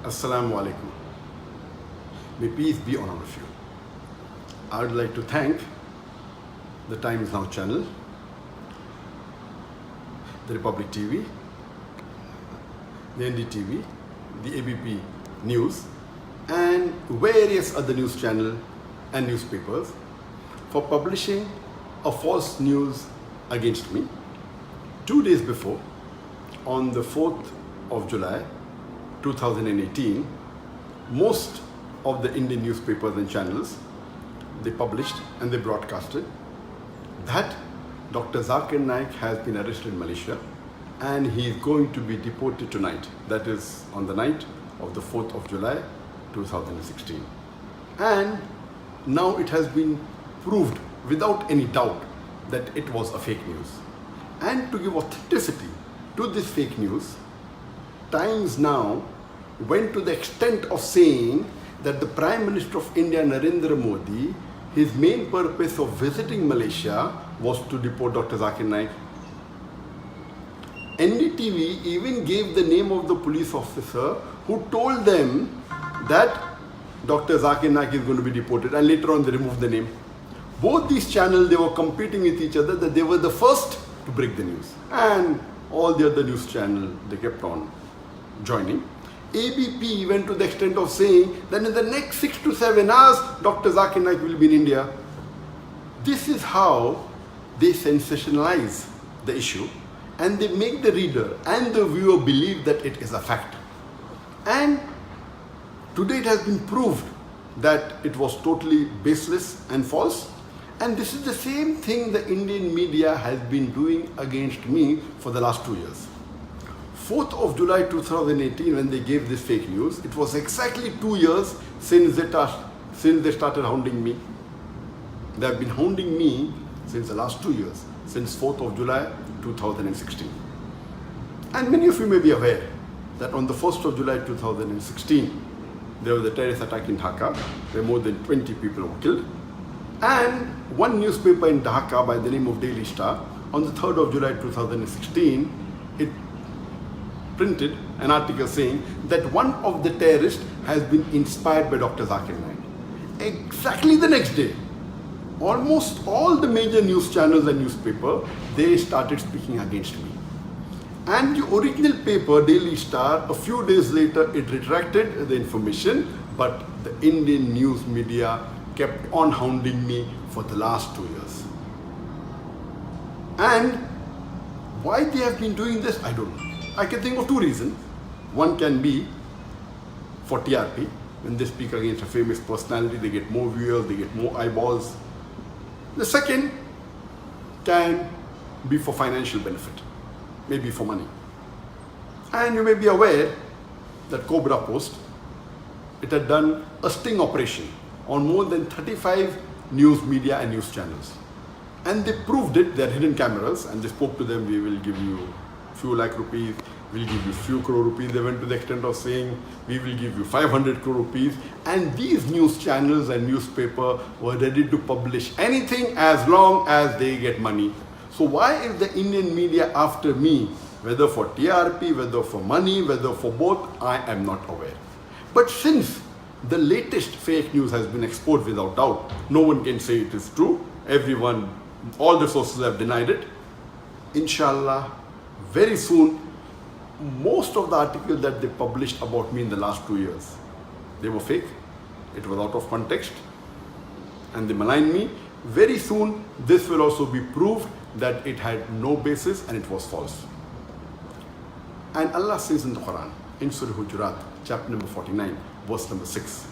Assalamu alaikum. May peace be on all of you. I would like to thank the Times Now channel, the Republic TV, the NDTV, the ABP News, and various other news channels and newspapers for publishing a false news against me 2 days before, on the 4th of July 2018. Most of the Indian newspapers and channels, they published and they broadcasted that Dr. Zakir Naik has been arrested in Malaysia and he is going to be deported tonight. That is on the night of the 4th of July 2016. And now it has been proved without any doubt that it was a fake news. And to give authenticity to this fake news, Times Now went to the extent of saying that the Prime Minister of India, Narendra Modi, his main purpose of visiting Malaysia was to deport Dr. Zakir Naik. NDTV even gave the name of the police officer who told them that Dr. Zakir Naik is going to be deported, and later on they removed the name. Both these channels, they were competing with each other that they were the first to break the news, and all the other news channels, they kept on joining. ABP went to the extent of saying that in the next 6 to 7 hours, Dr. Zakir Naik will be in India. This is how they sensationalize the issue and they make the reader and the viewer believe that it is a fact. And today it has been proved that it was totally baseless and false. And this is the same thing the Indian media has been doing against me for the last 2 years. 4th of July 2018, when they gave this fake news, it was exactly 2 years since they started hounding me. They have been hounding me since the last 2 years, since 4th of July 2016. And many of you may be aware that on the 1st of July 2016, there was a terrorist attack in Dhaka, where more than 20 people were killed. And one newspaper in Dhaka by the name of Daily Star, on the 3rd of July 2016, it printed an article saying that one of the terrorists has been inspired by Dr. Zakir Naik. Exactly the next day, almost all the major news channels and newspapers, they started speaking against me. And the original paper, Daily Star, a few days later, it retracted the information, but the Indian news media kept on hounding me for the last 2 years. And why they have been doing this, I don't know. I can think of 2 reasons. One can be for TRP. When they speak against a famous personality, they get more viewers, they get more eyeballs. The second can be for financial benefit, maybe for money. And you may be aware that Cobra Post, it had done a sting operation on more than 35 news media and news channels. And they proved it, they had hidden cameras, and they spoke to them, we will give you few lakh rupees, we'll give you few crore rupees. They went to the extent of saying, we will give you 500 crore rupees. And these news channels and newspaper were ready to publish anything as long as they get money. So why is the Indian media after me? Whether for TRP, whether for money, whether for both, I am not aware. But since the latest fake news has been exposed without doubt, no one can say it is true. Everyone, all the sources have denied it. Inshallah, very soon, most of the articles that they published about me in the last 2 years, they were fake. It was out of context and they maligned me. Very soon, this will also be proved that it had no basis and it was false. And Allah says in the Quran, in Surah Hujurat, chapter number 49, verse number 6,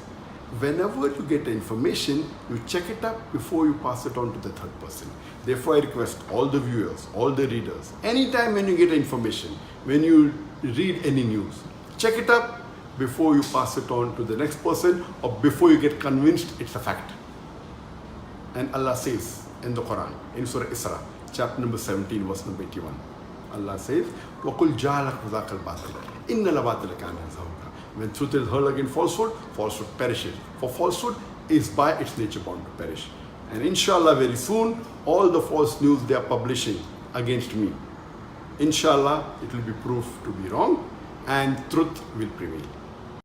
whenever you get information, you check it up before you pass it on to the third person. Therefore, I request all the viewers, all the readers, anytime when you get information, when you read any news, check it up before you pass it on to the next person or before you get convinced it's a fact. And Allah says in the Quran, in Surah Isra, chapter number 17, verse number 81, Allah says, وَقُلْ جَعَلَكْ وَذَاكَ الْبَاطِلَ إِنَّ الْبَاطِلَ كَانَ زَهُوقًا. When truth is heard against falsehood, falsehood perishes. For falsehood is by its nature bound to perish. And inshallah, very soon, all the false news they are publishing against me, inshallah, it will be proved to be wrong and truth will prevail.